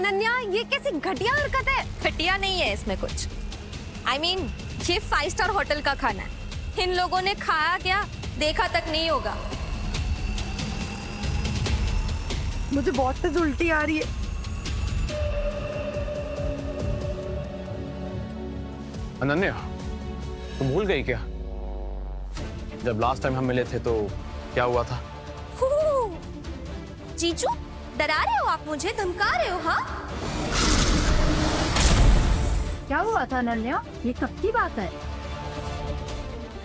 अनन्या, ये कैसी घटिया हरकत है। घटिया नहीं है इसमें कुछ। I mean, ये 5 स्टार होटल का खाना है। इन लोगों ने खाया क्या, देखा तक नहीं होगा। मुझे बहुत तेज उल्टी आ रही है। अनन्या, तुम भूल गई क्या? जब लास्ट टाइम हम मिले थे तो क्या हुआ था? जीजू, डरा रहे हो आप मुझे, धमका रहे हो? हाँ, क्या हुआ था अनन्या? ये कब की बात है?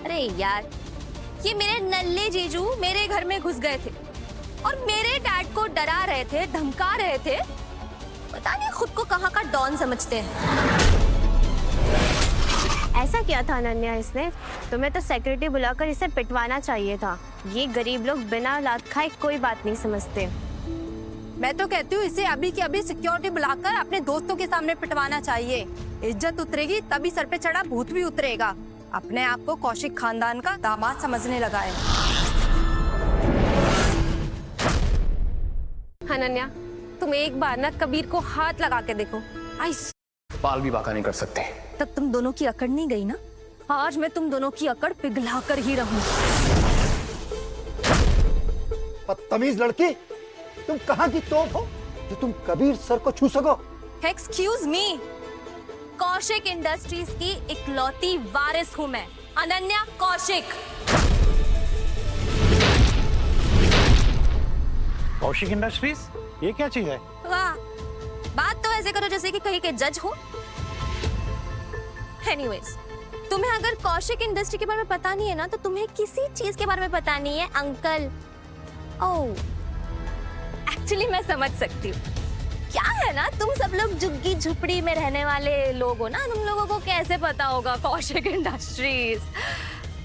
अरे यार, ये मेरे नल्ले जीजू मेरे घर में घुस गए थे और मेरे डैड को डरा रहे थे, धमका रहे थे। पता नहीं खुद को कहाँ का डॉन समझते हैं। ऐसा क्या था अनन्या इसने? तुम्हें तो सिक्योरिटी बुलाकर इसे पिटवाना चाहिए था। ये गरीब लोग बिना लात खाए कोई बात नहीं समझते। मैं तो कहती हूँ इसे अभी के अभी सिक्योरिटी बुलाकर अपने दोस्तों के सामने पिटवाना चाहिए। इज्जत उतरेगी तभी सर पे चढ़ा भूत भी उतरेगा। अपने आप को कौशिक खानदान का दामाद समझने लगा है। अनन्या, तुम एक बार ना कबीर को हाथ लगा के देखो। बाल भी बाका नहीं कर सकते। तब तुम दोनों की अकड़ नहीं गई ना? आज मैं तुम दोनों की अकड़ पिघला कर ही रहूंगी। बदतमीज लड़की, तुम कहाँ की तोप हो जो तुम कबीर सर को छू सको? एक्सक्यूज मी, कौशिक इंडस्ट्रीज की इकलौती वारिस हूँ मैं, अनन्या कौशिक। कौशिक इंडस्ट्रीज, ये क्या चीज है? वाह, बात तो ऐसे करो जैसे कि कहीं के जज हो। एनीवेज, तुम्हें अगर कौशिक इंडस्ट्री के बारे में पता नहीं है ना, तो तुम्हें किसी चीज के बारे में पता नहीं है अंकल। ओह, एक्चुअली मैं समझ सकती हूँ। क्या है ना, तुम सब लोग झुग्गी झुपड़ी में रहने वाले लोग हो ना, तुम लोगों को कैसे पता होगा कौशिक इंडस्ट्रीज।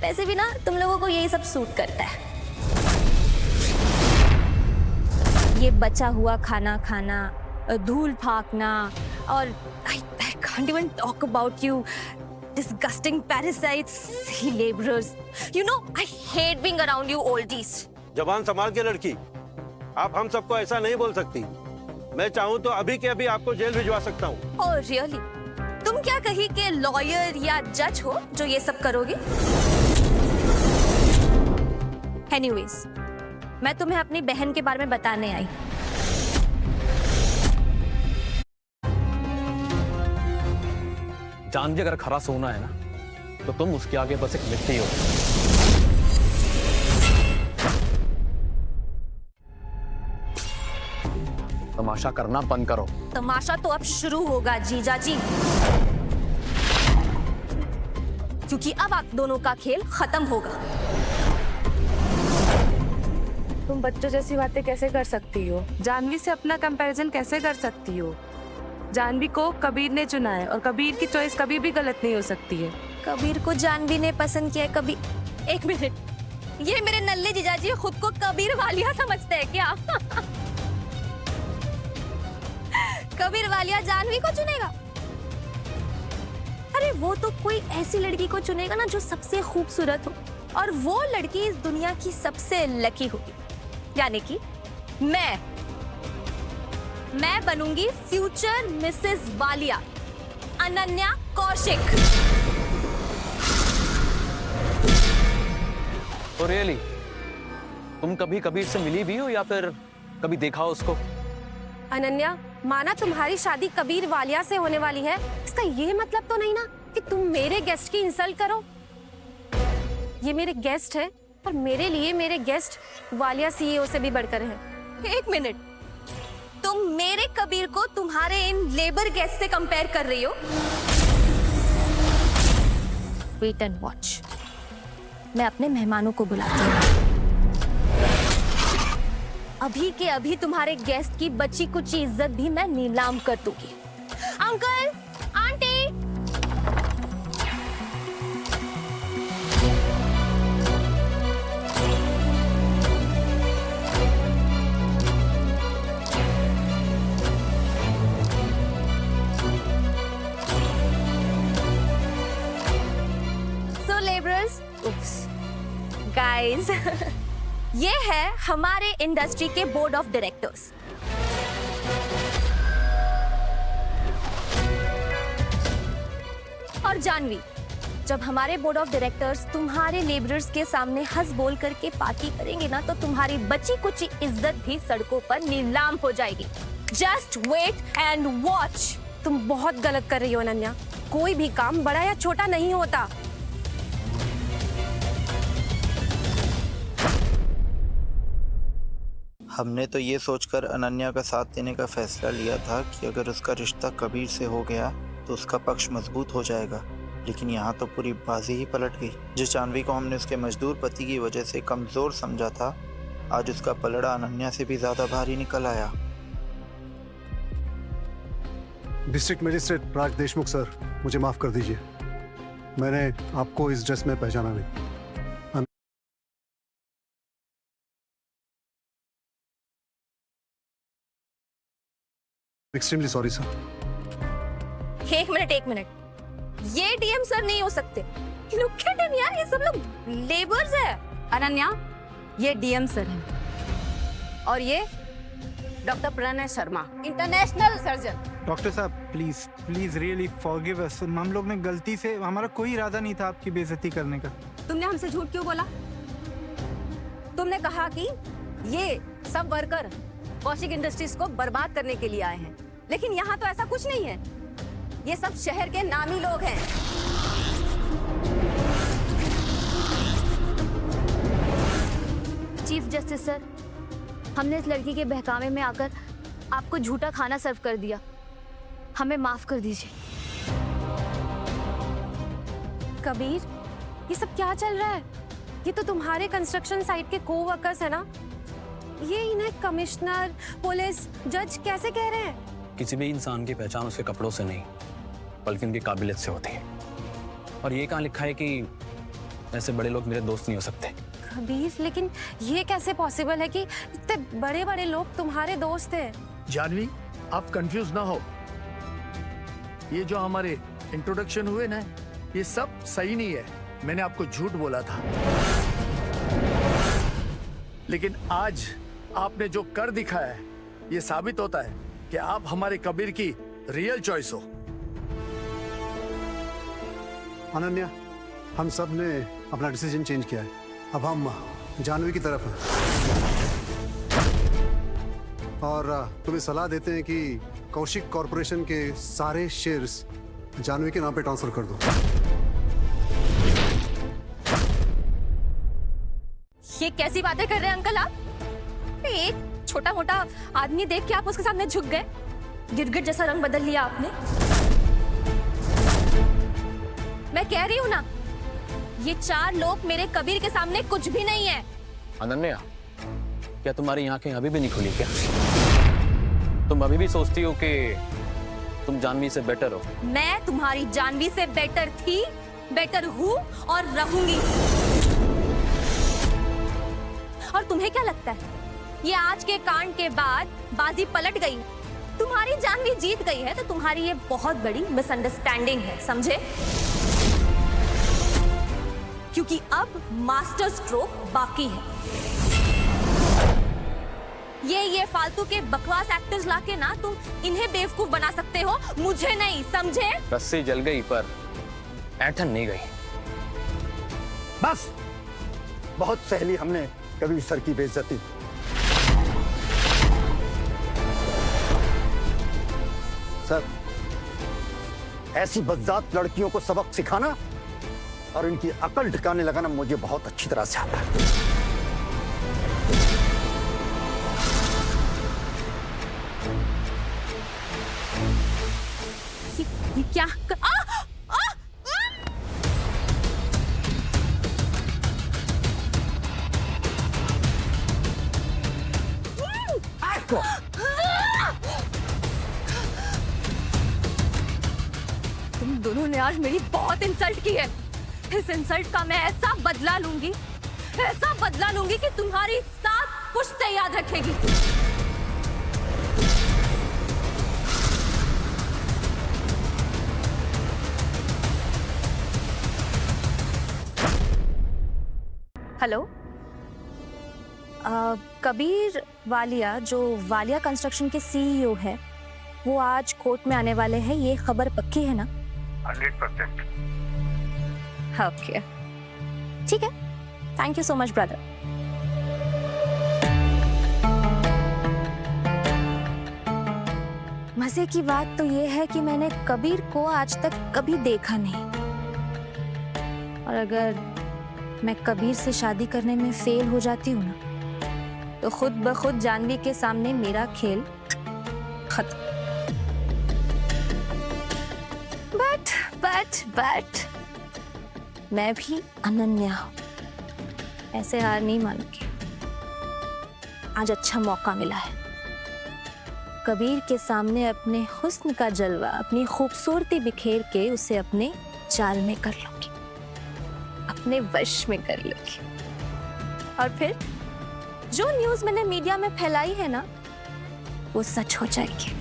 वैसे भी ना तुम लोगों को यही सब सूट करता है, ये बचा हुआ खाना खाना, धूल फाकना, और I can't even talk about you disgusting parasites, silly laborers. You know, I hate being around you oldies. जबान संभाल के लड़की, आप हम सबको ऐसा नहीं बोल सकती। मैं चाहूँ तो अभी के अभी आपको जेल भिजवा सकता हूँ। Oh really? तुम क्या कहीं के लॉयर या जज हो जो ये सब करोगे? Anyways, मैं तुम्हें अपनी बहन के बारे में बताने आई। जानवी अगर खरा सोना है ना, तो तुम उसके आगे बस एक मिट्टी हो। तमाशा करना बंद करो। तमाशा तो अब शुरू होगा जीजा जी, क्योंकि अब आप दोनों का खेल खत्म होगा। तुम बच्चों जैसी बातें कैसे कर सकती हो? जानवी से अपना कंपैरिजन कैसे कर सकती हो? जानवी को कबीर ने चुना है और कबीर की चॉइस कभी भी गलत नहीं हो सकती है। कबीर को जानवी ने पसंद किया कभी। एक मिनट, ये मेरे नल्ले जीजाजी खुद को कबीर वालिया समझते हैं क्या? कबीर वालिया जानवी को चुनेगा? अरे वो तो कोई ऐसी लड़की को चुनेगा ना जो सबसे खूबसूरत हो, और वो लड़की इस दुनिया की सबसे लकी होगी, यानी कि मैं बनूंगी फ्यूचर मिसेस वालिया, अनन्या कौशिक। तो रियली तुम कभी कबीर से मिली भी हो या फिर कभी देखा हो उसको? अनन्या, माना तुम्हारी शादी कबीर वालिया से होने वाली है, इसका ये मतलब तो नहीं ना कि तुम मेरे गेस्ट की इंसल्ट करो। ये मेरे गेस्ट है और मेरे लिए मेरे गेस्ट वालिया सीईओ से भी बढ़कर है। एक मिनट, तुम मेरे कबीर को तुम्हारे इन लेबर गेस्ट से कंपेयर कर रही हो? वेट एंड वॉच, मैं अपने मेहमानों को बुलाती हूँ। अभी के अभी तुम्हारे गेस्ट की बची कुछ इज्जत भी मैं नीलाम कर दूंगी। अंकल, आंटी, गाइस, ये है हमारे इंडस्ट्री के बोर्ड ऑफ डायरेक्टर्स। और जानवी, जब हमारे बोर्ड ऑफ डायरेक्टर्स तुम्हारे लेबरर्स के सामने हंस बोल करके पार्टी करेंगे ना, तो तुम्हारी बची कुची इज्जत भी सड़कों पर नीलाम हो जाएगी। Just wait and watch. तुम बहुत गलत कर रही हो अनन्या। कोई भी काम बड़ा या छोटा नहीं होता। हमने तो ये सोचकर अनन्या का साथ देने का फैसला लिया था कि अगर उसका रिश्ता कबीर से हो गया तो उसका पक्ष मजबूत हो जाएगा, लेकिन यहाँ तो पूरी बाजी ही पलट गई। जिस जानवी को हमने उसके मजदूर पति की वजह से कमज़ोर समझा था, आज उसका पलड़ा अनन्या से भी ज़्यादा भारी निकल आया। डिस्ट्रिक्ट मजिस्ट्रेट राज देशमुख सर, मुझे माफ़ कर दीजिए, मैंने आपको इस ड्रेस में पहचाना नहीं। Extremely sorry sir. एक मिनट, ये डीएम सर नहीं हो सकते। लुक एट हिम यार, ये सब लोग लेबर्स है। अनन्या, ये डीएम सर हैं और ये doctor Pranay Sharma, international surgeon. Doctor साहब प्लीज रियली फॉरगिव अस। हम लोग ने गलती से, हमारा कोई इरादा नहीं था आपकी बेइज्जती करने का। तुमने हमसे झूठ क्यों बोला? तुमने कहा कि ये सब वर्कर कौशिक इंडस्ट्रीज को बर्बाद करने के लिए आए हैं, लेकिन यहाँ तो ऐसा कुछ नहीं है। ये सब शहर के नामी लोग हैं। चीफ जस्टिस सर, हमने इस लड़की के बहकावे में आकर आपको झूठा खाना सर्व कर दिया, हमें माफ कर दीजिए। कबीर, ये सब क्या चल रहा है? ये तो तुम्हारे कंस्ट्रक्शन साइट के कोवर्कर्स है ना? ये इन्हें कमिश्नर, पुलिस, जज कैसे कह रहे हैं? किसी भी इंसान की पहचान उसके कपड़ों से नहीं, बल्कि उनकी काबिलियत से होती है। और ये कहाँ लिखा है कि ऐसे बड़े लोग मेरे दोस्त नहीं हो सकते? कबीर, लेकिन ये कैसे पॉसिबल है कि इतने बड़े बड़े लोग तुम्हारे दोस्त हैं? जानवी, आप कंफ्यूज ना हो। ये जो हमारे इंट्रोडक्शन हुए ना, ये सब सही नहीं है। मैंने आपको झूठ बोला था, लेकिन आज आपने जो कर दिखाया है, ये साबित होता है कि आप हमारे कबीर की रियल चॉइस हो। अनन्या, हम सब ने अपना डिसीजन चेंज किया है। अब हम जानवी की तरफ हैं और तुम्हें सलाह देते हैं कि कौशिक कॉरपोरेशन के सारे शेयर्स जानवी के नाम पे ट्रांसफर कर दो। ये कैसी बातें कर रहे हैं अंकल आप? एक छोटा मोटा आदमी देख के आप उसके सामने झुक गए। गिरगिट जैसा रंग बदल लिया आपने। मैं कह रही हूँ ना, ये चार लोग मेरे कबीर के सामने कुछ भी नहीं है। अनन्या, क्या तुम्हारी आंखें अभी भी नहीं खुली क्या? तुम अभी भी सोचती हो कि तुम जानवी से बेटर हो? मैं तुम्हारी जानवी से बेटर थी, बेटर हूँ और रहूंगी। और तुम्हें क्या लगता है, ये आज के कांड के बाद बाजी पलट गई, तुम्हारी जानवी जीत गई है, तो तुम्हारी ये बहुत बड़ी मिसअंडरस्टैंडिंग है, समझे? क्योंकि अब मास्टर स्ट्रोक बाकी है। ये फालतू के बकवास एक्टर्स लाके ना तुम इन्हें बेवकूफ बना सकते हो, मुझे नहीं, समझे? रस्सी जल गई पर ऐठन नहीं गई। बस, बहुत सहली हमने कबीर सर की बेइज्जती। सर, ऐसी बदजात लड़कियों को सबक सिखाना और इनकी अकल ठिकाने लगाना मुझे बहुत अच्छी तरह से आता है। ये क्या तुम दोनों ने आज मेरी बहुत इंसल्ट की है। इस इंसल्ट का मैं ऐसा बदला लूंगी कि तुम्हारी 7 पुश्तें याद रखेगी। हेलो, कबीर वालिया, जो वालिया कंस्ट्रक्शन के सीईओ है, वो आज कोर्ट में आने वाले हैं, ये खबर पक्की है ना? 100%। ओके, ठीक है, thank you so much brother. मजे की बात तो ये है कि मैंने कबीर को आज तक कभी देखा नहीं, और अगर मैं कबीर से शादी करने में फेल हो जाती हूँ ना, तो खुद ब खुद जानवी के सामने मेरा खेल खत्म। बट मैं भी अनन्या हूँ, ऐसे हार नहीं मानूंगी। आज अच्छा मौका मिला है, कबीर के सामने अपने हुस्न का जलवा, अपनी खूबसूरती बिखेर के उसे अपने जाल में कर लूंगी, अपने वश में कर लूंगी। और फिर जो न्यूज़ मैंने मीडिया में फैलाई है ना, वो सच हो जाएगी।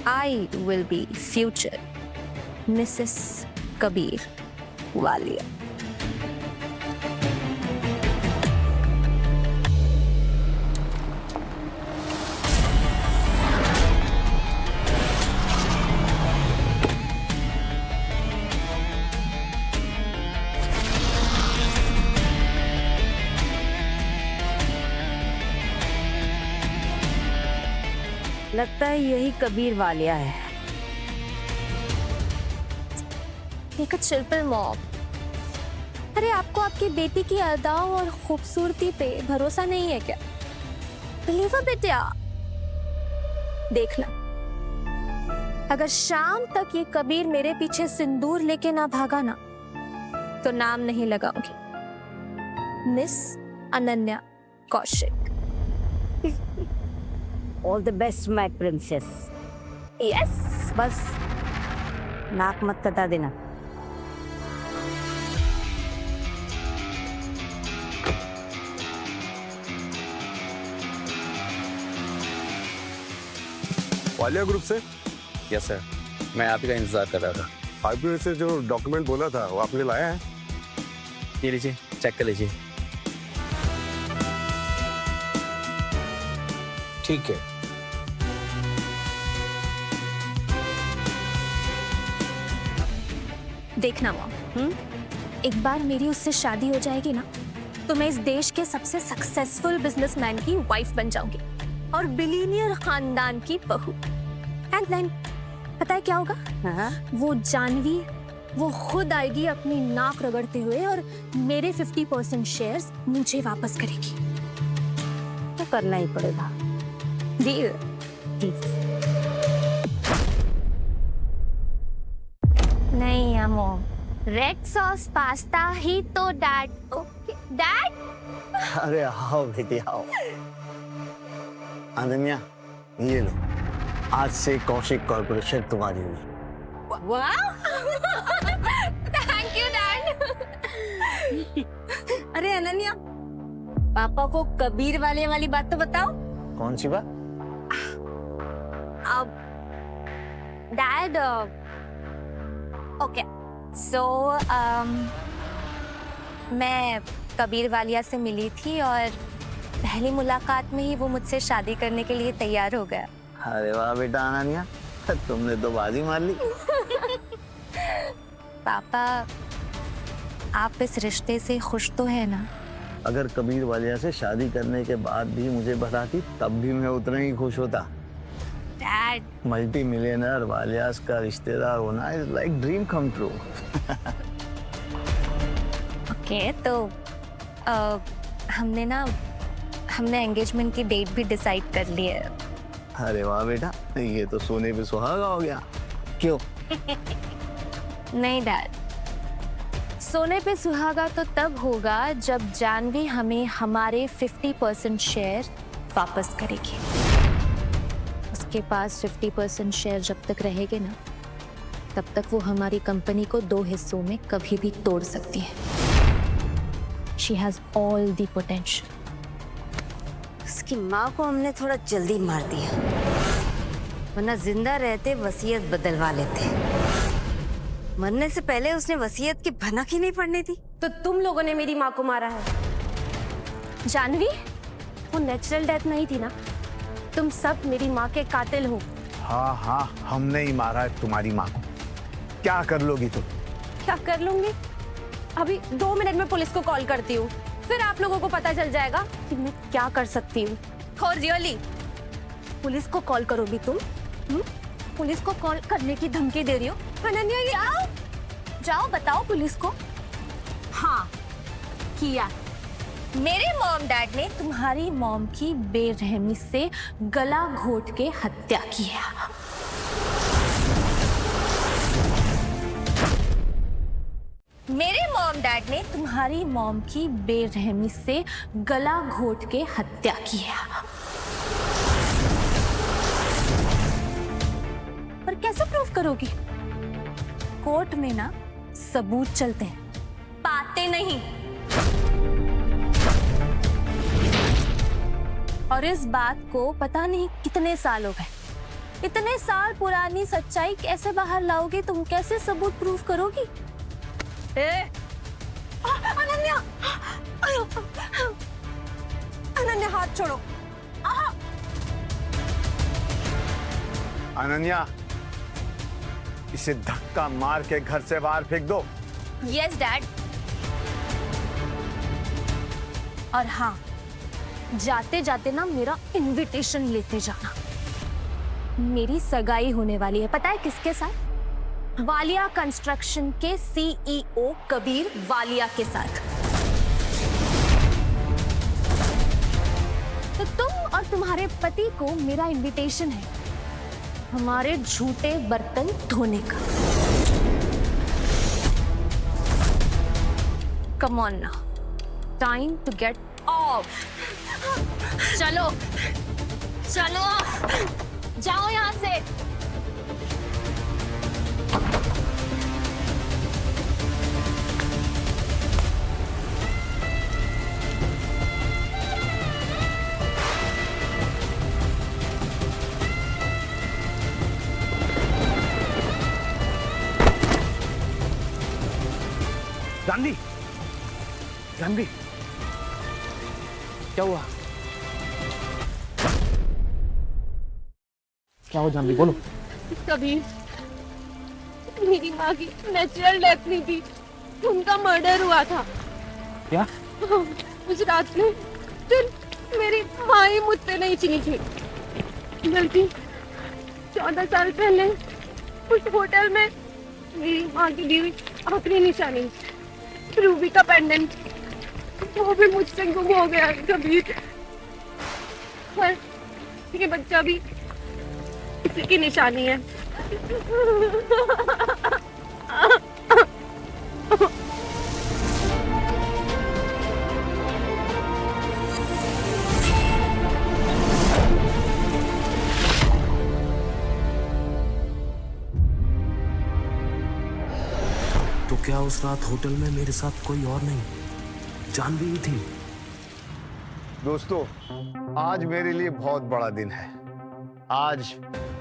I will be future Mrs Kabir Walia. लगता है यही कबीर वालिया है। एक चिल्पल मॉम। अरे आपको आपकी बेटी की अदाओं और खूबसूरती पे भरोसा नहीं है क्या? बिलीव बेटा, देखना, अगर शाम तक ये कबीर मेरे पीछे सिंदूर लेके ना भागा ना, तो नाम नहीं लगाऊंगी, miss Ananya Kaushik. All the best my princess. Yes, बस नाक मत कटा देना। वालिया ग्रुप से? यस सर, मैं आप ही का इंतजार कर रहा था। आईपीओ से जो डॉक्यूमेंट बोला था वो आपने लाया है? ये लीजिए, चेक कर लीजिए। ठीक है। देखना मॉम, एक बार मेरी उससे शादी हो जाएगी ना, तो मैं इस देश के सबसे सक्सेसफुल बिजनेसमैन की वाइफ बन जाऊंगी और बिलियनियर खानदान की बहू। एंड देन पता है क्या होगा? वो जानवी, वो खुद आएगी अपनी नाक रगड़ते हुए और मेरे 50% शेयर्स मुझे वापस करेगी। तो करना ही पड़ेगा। डील? नहीं अमो, रेड सॉस पास्ता ही तो डैड। Okay dad. अरे आओ बेटी आओ। अनन्या, ये लो, आज से कौशिक कॉर्पोरेशन तुम्हारी हुई। वाह, थैंक यू डैड। अरे अनन्या, पापा को कबीर वाले वाली बात तो बताओ। कौन सी बात? डैड, ओके सो मैं कबीर वालिया से मिली थी और पहली मुलाकात में ही वो मुझसे शादी करने के लिए तैयार हो गया। अरे वाह बेटा अनन्या, तुमने तो बाजी मार ली। पापा, आप इस रिश्ते से खुश तो है ना? अगर कबीर वालिया से शादी करने के बाद भी मुझे बताती, तब भी मैं उतना ही खुश होता। डैड, मल्टी मिलियनर वालियास का रिश्तेदार होना is like dream come true. Okay, तो हमने एंगेजमेंट की डेट भी डिसाइड कर ली है। अरे वाह बेटा, ये तो सोने पे सुहागा हो गया। क्यों? नहीं डैड, सोने पे सुहागा तो तब होगा जब जानवी हमें हमारे 50% शेयर वापस करेगी। उसके पास 50% शेयर जब तक रहेंगे ना, तब तक वो हमारी कंपनी को 2 हिस्सों में कभी भी तोड़ सकती है। She has all the potential. उसकी माँ को हमने थोड़ा जल्दी मार दिया, वरना जिंदा रहते वसीयत बदलवा लेते। मरने से पहले उसने वसीयत की भनक ही नहीं पड़नी थी। तो तुम लोगों ने मेरी माँ को मारा है। जानवी, वो नेचुरल डेथ नहीं थी ना, तुम सब मेरी माँ के कातिल हो। हाँ हाँ, हमने ही मारा है तुम्हारी माँ को। क्या कर लोगी तुम? क्या कर लूंगी? अभी 2 मिनट में पुलिस को कॉल करती हूँ, फिर आप लोगों को पता चल जाएगा कि मैं क्या कर सकती हूँ। और रियली पुलिस को कॉल करोगी तुम? पुलिस को कॉल करने की धमकी दे रही हो? अनन्या, ये जाओ बताओ पुलिस को। हाँ किया। मेरे मॉम डैड ने तुम्हारी मॉम की बेरहमी से गला घोट के हत्या की है। मेरे मॉम डैड ने तुम्हारी मॉम की बेरहमी से गला घोट के हत्या की है। पर कैसे प्रूफ करोगी? कोर्ट में ना सबूत चलते हैं, बातें नहीं। और इस बात को पता नहीं कितने साल हो गए। इतने साल पुरानी सच्चाई कैसे बाहर लाओगे तुम? कैसे सबूत प्रूफ करोगी? अनन्या, अनन्या हाथ छोड़ो। अनन्या, इसे धक्का मार के घर से बाहर फेंक दो। Yes dad. और हाँ, जाते जाते ना मेरा इनविटेशन लेते जाना। मेरी सगाई होने वाली है, पता है किसके साथ? वालिया कंस्ट्रक्शन के सीईओ कबीर वालिया के साथ। तो तुम और तुम्हारे पति को मेरा इनविटेशन है हमारे झूठे बर्तन धोने का। Come on now, time to get off. चलो चलो जाओ यहाँ से। जानवी, जानवी, क्या हुआ? क्या हो जानवी, बोलो। कबीर, मेरी माँ की नेचुरल डेथ नहीं थी, उनका मर्डर हुआ था। क्या? उस रात में सिर्फ मेरी माँ ही मुझसे नहीं चिनी थी, बल्कि 14 साल पहले उस होटल में मेरी माँ की दी हुई आखिरी निशानी रूबी का पेंडेंट, वो भी मुझसे गुम हो गया कबीर। और ये बच्चा भी इसी की निशानी है। तो क्या उस रात होटल में मेरे साथ कोई और नहीं, जानवी ही थी? दोस्तों, आज मेरे लिए बहुत बड़ा दिन है। आज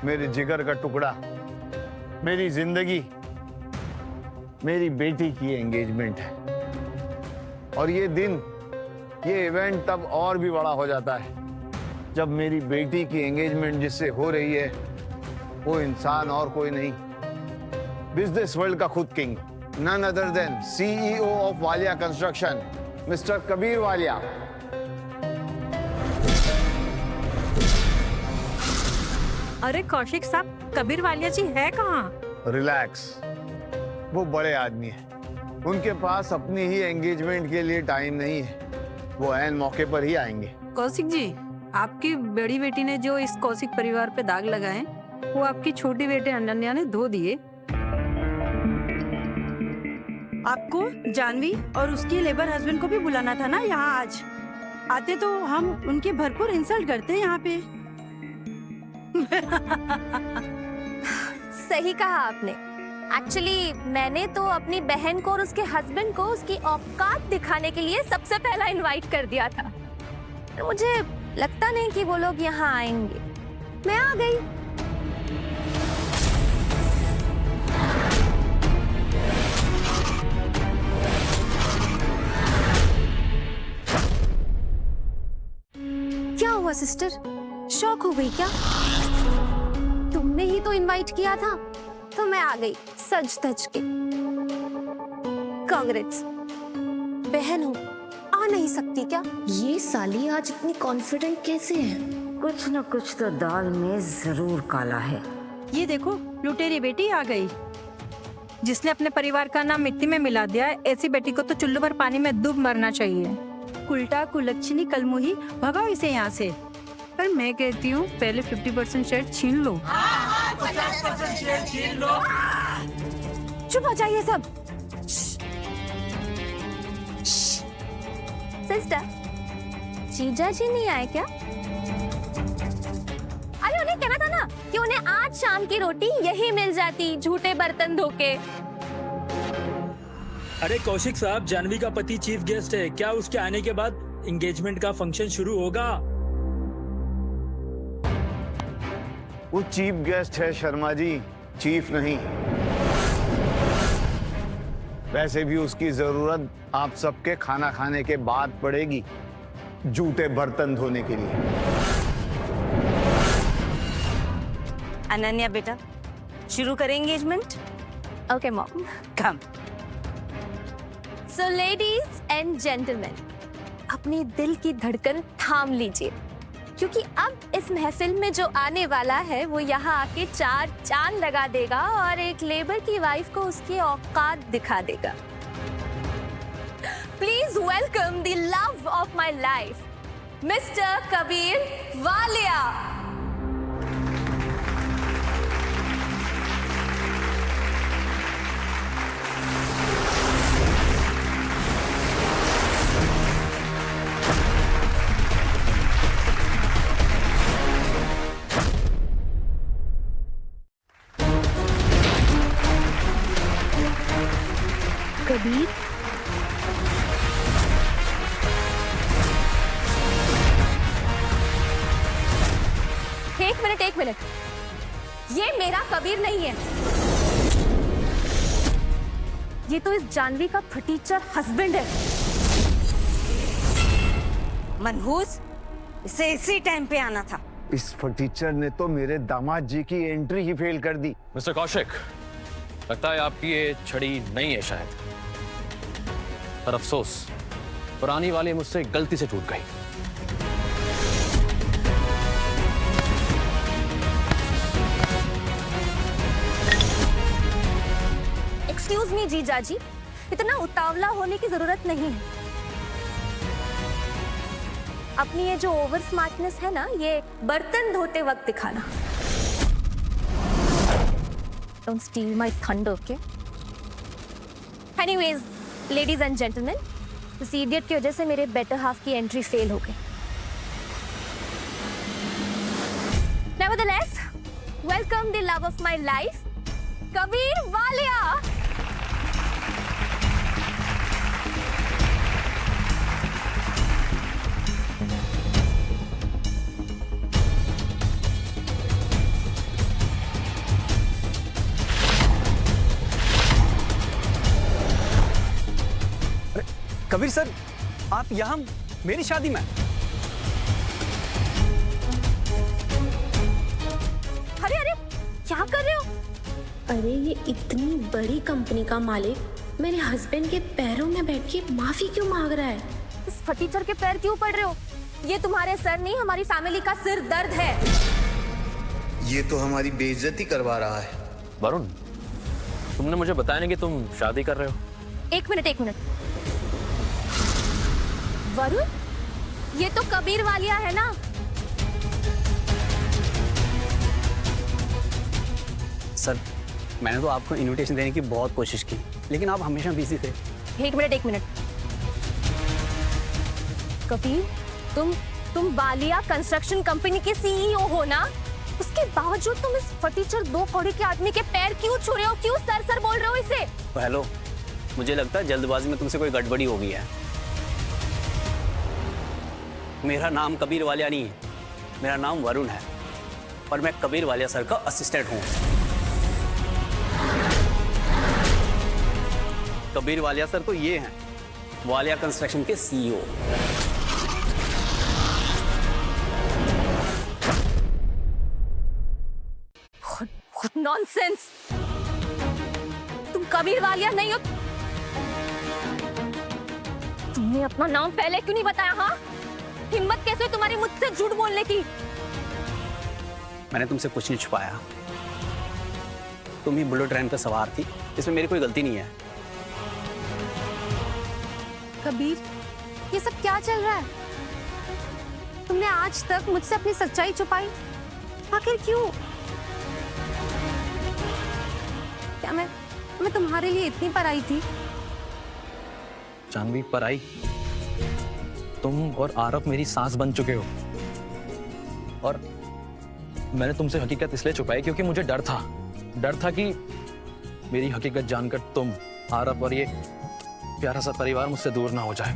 मेरे जिगर का टुकड़ा, मेरी जिंदगी, मेरी बेटी की एंगेजमेंट है। और ये दिन, ये इवेंट तब और भी बड़ा हो जाता है जब मेरी बेटी की एंगेजमेंट जिससे हो रही है वो इंसान और कोई नहीं, बिजनेस वर्ल्ड का खुद king, none other than CEO of Walia Construction, Mr. Kabir Walia. अरे कौशिक साहब, कबीर वालिया जी है कहाँ? रिलैक्स, वो बड़े आदमी हैं। उनके पास अपनी ही एंगेजमेंट के लिए टाइम नहीं है, वो ऐन मौके पर ही आएंगे। कौशिक जी, आपकी बड़ी बेटी ने जो इस कौशिक परिवार पे दाग लगाए, वो आपकी छोटी बेटी अनन्या ने धो दिए। आपको जानवी और उसके लेबर हस्बैंड को भी बुलाना था ना यहाँ आज। आते तो हम उनकी भरपूर इंसल्ट करते हैं यहाँ पे। सही कहा आपने। एक्चुअली मैंने तो अपनी बहन को और उसके हस्बैंड को उसकी औकात दिखाने के लिए सबसे पहला इनवाइट कर दिया था। तो मुझे लगता नहीं कि वो लोग यहाँ आएंगे। मैं आ गई। क्या हुआ सिस्टर, शॉक हो गई क्या? तुमने ही तो इनवाइट किया था। तो मैं आ गई सज धज के। कांग्रेस। बहन हूँ, आ नहीं सकती क्या? ये साली आज इतनी कॉन्फिडेंट कैसे है? कुछ न कुछ तो दाल में जरूर काला है। ये देखो, लुटेरी बेटी आ गई, जिसने अपने परिवार का नाम मिट्टी में मिला दिया। ऐसी बेटी को तो चुल्लू भर पानी में डूब मरना चाहिए। उल्टा कुलच्छनी कलमुही, भगाओ इसे यहाँ से। पर मैं कहती हूँ पहले 50% शेयर छीन लो। 50% शेयर छीन लो। चुप हो जाइए सब। सिस्टर, जीजा जी नहीं आए क्या? अरे उन्हें कहना था ना कि उन्हें आज शाम की रोटी यही मिल जाती, झूठे बर्तन धोके। अरे कौशिक साहब, जानवी का पति चीफ गेस्ट है, क्या उसके आने के बाद एंगेजमेंट का फंक्शन शुरू होगा? वो चीफ गेस्ट है शर्मा जी, चीफ नहीं। वैसे भी उसकी जरूरत आप सबके खाना खाने के बाद पड़ेगी, जूते बर्तन धोने के लिए। अनन्या बेटा, शुरू करें engagement? Okay mom. Come. So ladies and gentleman, अपने दिल की धड़कन थाम लीजिए, क्योंकि अब इस महफिल में जो आने वाला है वो यहाँ आके 4 चांद लगा देगा और एक लेबर की वाइफ को उसकी औकात दिखा देगा। Please welcome the love of my life, mister Kabir Walia. Kabir, एक मिनट, ये मेरा कबीर नहीं है, ये तो इस जानवी का फटीचर हस्बैंड है। मनहूस, इसे इसी टाइम पे आना था। इस फटीचर ने तो मेरे दामाद जी की एंट्री ही फेल कर दी। मिस्टर कौशिक, लगता है आपकी ये छड़ी नहीं है शायद, पर अफसोस पुरानी वाली मुझसे गलती से टूट गई। एक्सक्यूज मी जीजा जी, इतना उतावला होने की जरूरत नहीं है। अपनी ये जो ओवर स्मार्टनेस है ना, ये बर्तन धोते वक्त दिखाना। Don't steal my thunder, okay? Anyways, ladies and gentlemen, इस idiot की वजह से मेरे बेटर हाफ की एंट्री फेल हो गई। Nevertheless, welcome the love of my life, Kabir Walia. Kabir sir, आप यहाँ मेरी शादी में? अरे अरे, क्या कर रहे हो? अरे ये इतनी बड़ी कंपनी का मालिक मेरे हस्बैंड के पैरों में बैठ के माफी क्यों मांग रहा है? इस फटीचर के पैर क्यों पड़ रहे हो? ये तुम्हारे सर नहीं, हमारी फैमिली का सिर दर्द है। ये तो हमारी बेइज्जती करवा रहा है। वरुण, तुमने मुझे बताया नहीं कि तुम शादी कर रहे हो। एक मिनट। वरुण, ये तो कबीर वालिया है ना? सर, मैंने तो आपको इनविटेशन देने की बहुत कोशिश की, लेकिन आप हमेशा बिजी थे। एक मिनट। कबीर, तुम वालिया कंस्ट्रक्शन कंपनी के सीईओ हो ना? उसके बावजूद तुम इस फटीचर 2 कौड़ी के आदमी के पैर क्यों छू रहे हो? क्यों सर बोल रहे हो इसे? हेलो, मुझे लगता है जल्दबाजी में तुमसे कोई गड़बड़ी हो गई है। मेरा नाम कबीर वालिया नहीं है, मेरा नाम वरुण है और मैं कबीर वालिया सर का असिस्टेंट हूँ। कबीर वालिया सर तो ये हैं, वालिया कंस्ट्रक्शन के CEO. What nonsense! Kabir Walia नहीं हो। तुमने अपना नाम पहले क्यों नहीं बताया? हाँ, हिम्मत कैसे हुई तुम्हारी मुझसे झूठ बोलने की? मैंने तुमसे कुछ नहीं छुपाया। तुम ही बुलेट ट्रेन पे सवार थी, इसमें मेरी कोई गलती नहीं है। कबीर, ये सब क्या चल रहा है? तुमने आज तक मुझसे अपनी सच्चाई छुपाई, आखिर क्यों? क्या मैं तुम्हारे लिए इतनी पराई थी? जानवी, पराई? तुम और आरव मेरी सांस बन चुके हो, और मैंने तुमसे हकीकत इसलिए छुपाई क्योंकि मुझे डर था कि मेरी हकीकत जानकर तुम, आरव और ये प्यारा सा परिवार मुझसे दूर ना हो जाए।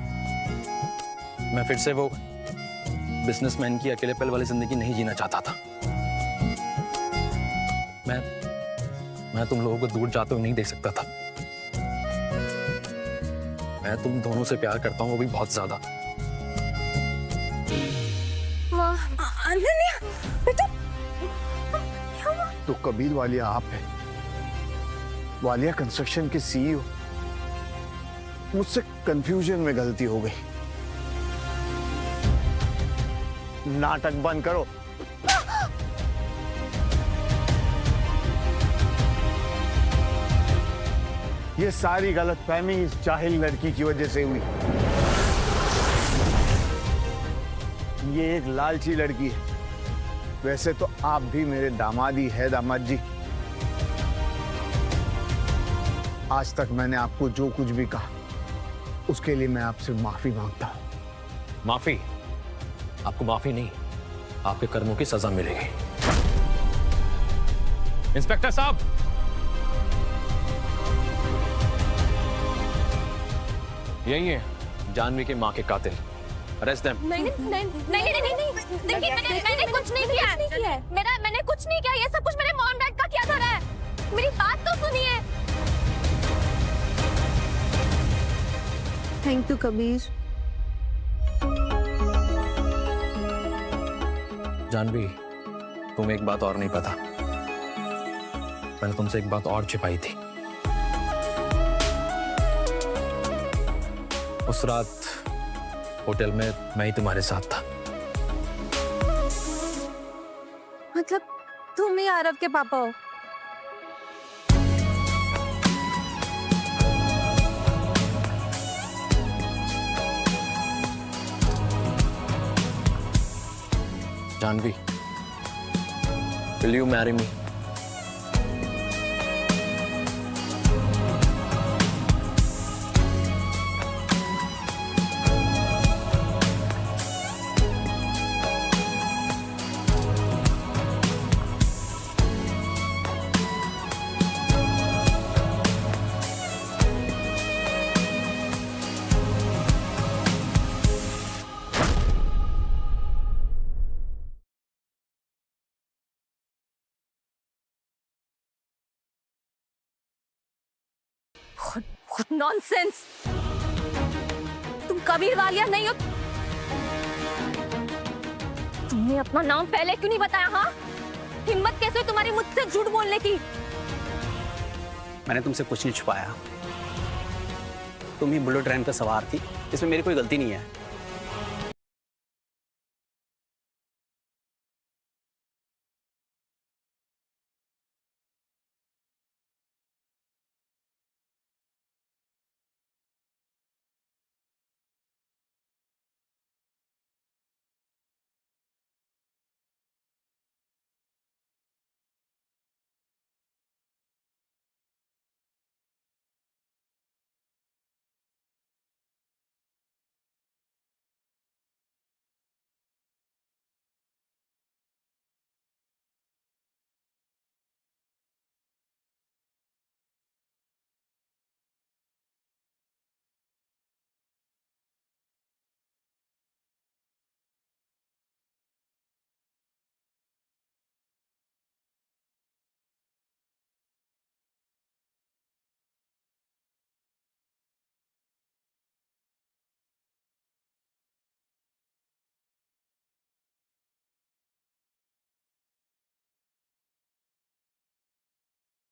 मैं फिर से वो बिजनेसमैन की अकेले पल वाली जिंदगी नहीं जीना चाहता था। मैं तुम लोगों को दूर जाते हुए नहीं देख सकता था। मैं तुम दोनों से प्यार करता हूँ, वो भी बहुत ज्यादा। अनन्या, बेटा तो कबीर वालिया आप है, वालिया कंस्ट्रक्शन के सीईओ। मुझसे कंफ्यूजन में गलती हो गई। नाटक बंद करो। ये सारी गलतफहमी इस जाहिल लड़की की वजह से हुई। ये एक लालची लड़की है। वैसे तो आप भी मेरे दामाद ही है, दामाद जी। आज तक मैंने आपको जो कुछ भी कहा उसके लिए मैं आपसे माफी मांगता हूं। माफी? आपको माफी नहीं, आपके कर्मों की सजा मिलेगी। इंस्पेक्टर साहब, यही है जानवी के मां के कातिल। Arrest them. नहीं, देखिए मैंने कुछ नहीं किया है। मैंने कुछ नहीं किया। ये सब कुछ मेरे मॉम डैड का किया जा रहा है। मेरी बात तो सुनिए। Thank you Kabir. जानवी, तुम्हें एक बात और नहीं पता। मैंने तुमसे एक बात और छिपाई थी। उस रात होटल में मैं ही तुम्हारे साथ था। मतलब तुम ही आरव के पापा हो? Janvi, will you marry me? What nonsense! तुम कबीर वालिया नहीं हो। तुमने अपना नाम पहले क्यों नहीं बताया? हाँ, हिम्मत कैसे हुई तुम्हारी मुझसे झूठ बोलने की? मैंने तुमसे कुछ नहीं छुपाया। तुम ही बुलेट ट्रेन पे सवार थी, इसमें मेरी कोई गलती नहीं है।